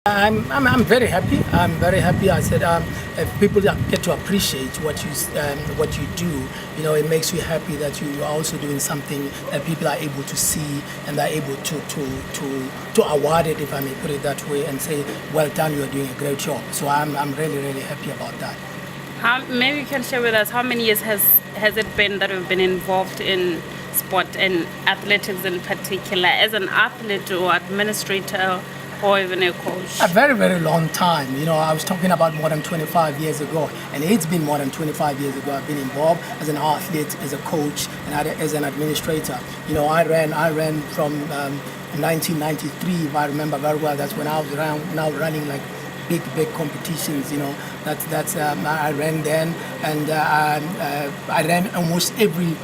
I'm very happy. I'm very happy. I said, if people get to appreciate what you do, it makes you happy that you are also doing something that people are able to see and they're able to award it, if I may put it that way, and say, well done, you are doing a great job. So I'm really happy about that. Maybe you can share with us how many years has it been that you've been involved in sport and athletics in particular, as an athlete or administrator or even a coach? A very long time. I was talking about more than 25 years ago, and it's been more than 25 years ago I've been involved as an athlete, as a coach, and as an administrator. I ran from 1993, if I remember very well. That's when I was running like big competitions. That's I ran then, and I ran almost every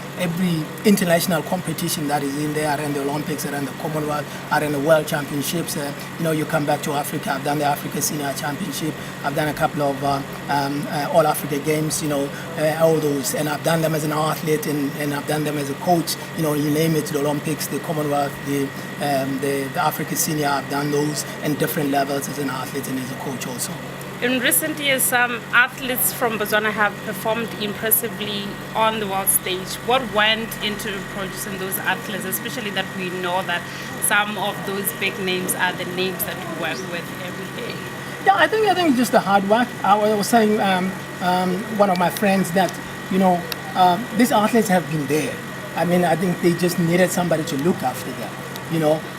international competition that is in there. I ran the Olympics, I ran the Commonwealth, I ran the World Championships. You come back to Africa, I've done the Africa Senior Championship, I've done a couple of All Africa Games, all those, and I've done them as an athlete and I've done them as a coach. You name it, the Olympics, the Commonwealth, the Africa Senior. I've done those in different levels as an athlete and as a coach also. In recent years, some athletes from Botswana have performed impressively on the world stage. What went into producing those athletes, especially that we know that some of those big names are the names that we work with every day? Yeah, I think just the hard work. I was saying one of my friends that these athletes have been there. I think they just needed somebody to look after them.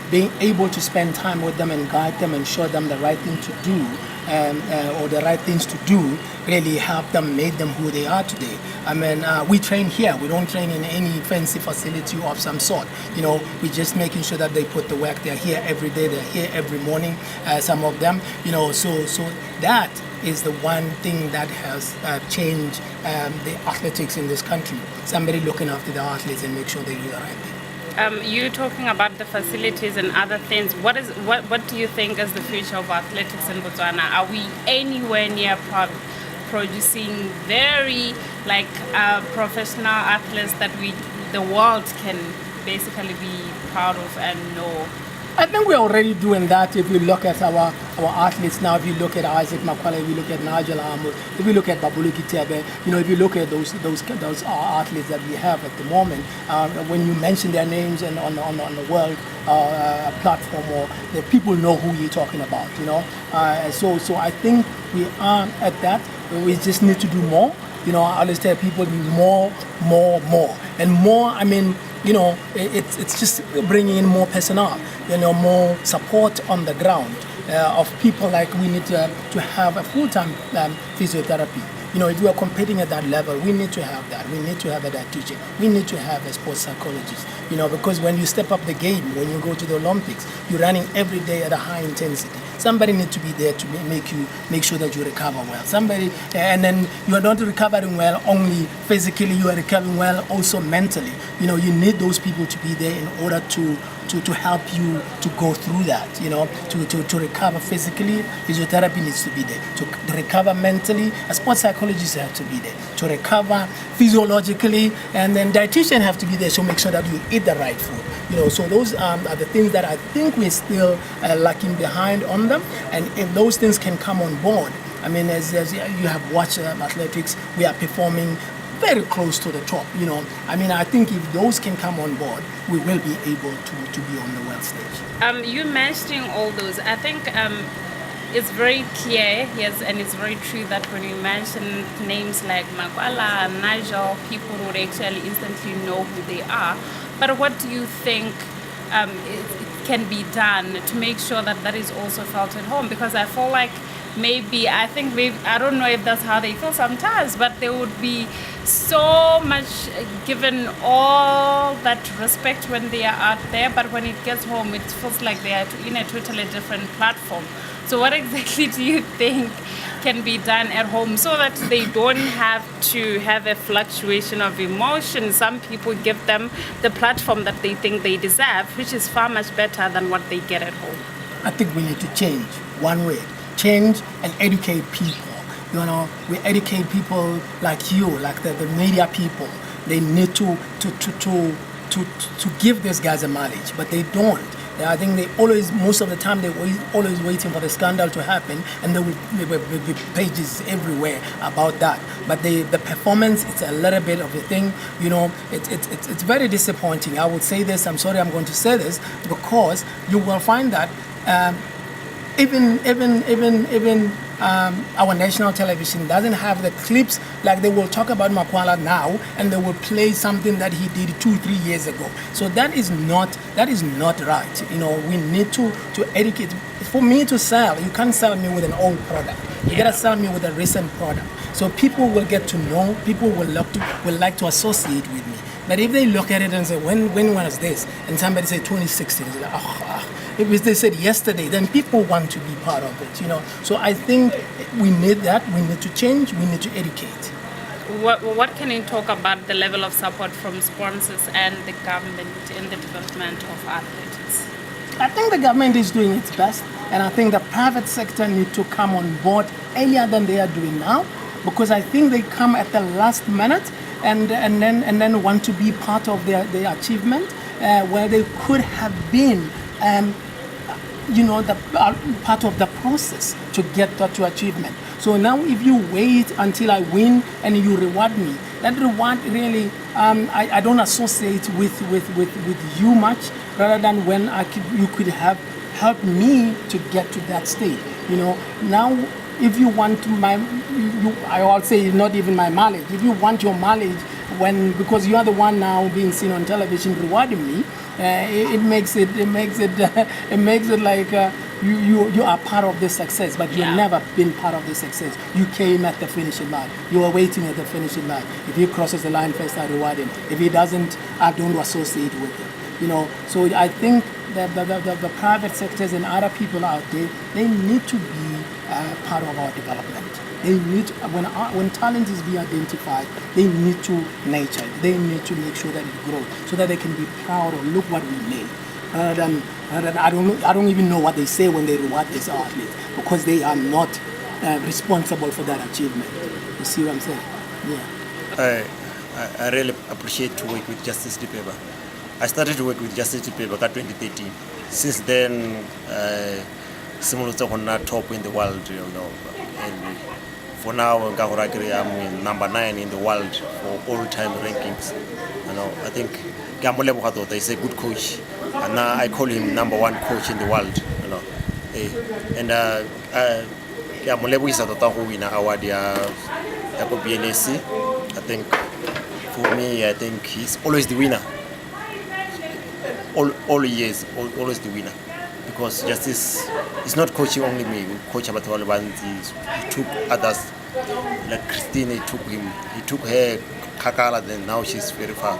Being able to spend time with them and guide them and show them the right thing to do, or the right things to do, really helped them, made them who they are today. We train here. We don't train in any fancy facility of some sort. We're just making sure that they put the work. They're here every day. They're here every morning. Some of them. So that is the one thing that has changed the athletics in this country. Somebody looking after the athletes and make sure they do the right thing. You're talking about the facilities and other things. What do you think is the future of athletics in Botswana? Are we anywhere near producing very professional athletes that the world can basically be proud of and know? I think we're already doing that. If you look at our athletes now, if you look at Isaac Makwala, if you look at Nigel Amos, if you look at Babulu Kitebe, if you look at those athletes that we have at the moment, when you mention their names and on the world platform, or the people know who you're talking about. So I think we are at that. We just need to do more. I always tell people more, and more. It's just bringing in more personnel, more support on the ground of people. Like we need to have a full-time physiotherapy. If we are competing at that level, we need to have that. We need to have a dietitian. We need to have a sports psychologist. Because when you step up the game, when you go to the Olympics, you're running every day at a high intensity. Somebody needs to be there to make sure that you recover well. And then you are not recovering well only physically, you are recovering well also mentally. You need those people to be there in order to help you to go through that, to recover physically. Physiotherapy needs to be there. To recover mentally, a sports psychologist has to be there. To recover physiologically, and then dietitian have to be there to make sure that you eat the right food. So those are the things that I think we're still lacking behind on them. And if those things can come on board, as you have watched athletics, we are performing very close to the top. I think if those can come on board, we will be able to be on the world stage. You mentioning all those, I think it's very clear, yes, and it's very true that when you mention names like Makwala and Nigel, people would actually instantly know who they are. But what do you think can be done to make sure that that is also felt at home? Because I feel like maybe, I don't know if that's how they feel sometimes, but there would be so much given all that respect when they are out there, but when it gets home, it feels like they are in a totally different platform. So what exactly do you think can be done at home so that they don't have to have a fluctuation of emotion? Some people give them the platform that they think they deserve, which is far much better than what they get at home. I think we need to change. One way, change and educate people. We educate people like you, like the media people. They need to give these guys a mileage, but they don't. I think they always, most of the time, always waiting for the scandal to happen, and there will be pages everywhere about that. But the performance, it's a little bit of a thing. You know, it's very disappointing. I would say this. I'm sorry, I'm going to say this because you will find that. Even our national television doesn't have the clips. Like, they will talk about Makwala now and they will play something that he did 2-3 years ago. So that is not right. You know, we need to educate. For me to sell, you can't sell me with an old product. You gotta sell me with a recent product. So people will get to know. People will like to associate with me. But if they look at it and say, when was this? And somebody say 2016, it's like, if they said yesterday, then people want to be part of it, you know. So I think we need that. We need to change. We need to educate. What can you talk about the level of support from sponsors and the government in the development of athletics? I think the government is doing its best, and I think the private sector need to come on board earlier than they are doing now, because I think they come at the last minute and then want to be part of their achievement, where they could have been you know, the part of the process to get to achievement. So now if you wait until I win and you reward me, that reward really, I don't associate with you much, rather than when you could have helped me to get to that state. You know, now if you want I will say not even my mileage. If you want your mileage, because you are the one now being seen on television rewarding me, it makes it like you are part of the success, but you've never been part of the success. You came at the finishing line. You are waiting at the finishing line. If he crosses the line first, I reward him. If he doesn't, I don't associate with him. You know, so I think the private sectors and other people out there, they need to be part of our development. They need, when talent is being identified, they need to nurture it. They need to make sure that it grows, so that they can be proud of, look what we made. Rather than I don't even know what they say when they reward these athletes, because they are not responsible for that achievement. You see what I'm saying? Yeah. I really appreciate to work with Justice Dipeba. I started to work with Justice Dipeba in 2013. Since then, Simul's on top in the world, you know. And for now, I'm number 9 in the world for all-time rankings. You know, I think Gambole Buhato is a good coach, and now I call him number 1 coach in the world. You know, and Gambole is a total winner award at BNSC. I think for me, I think he's always the winner. All years, always the winner. Because Justice is not coaching only me. Coach about he took others, like Christine. He took her Kakala. Then now she's very far.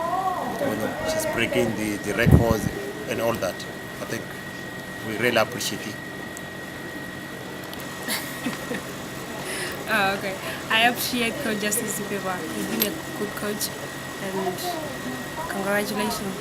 You know, she's breaking the records and all that. I think we really appreciate it. Oh, okay. I appreciate Coach Justice Dipeba. He's been a good coach, and congratulations.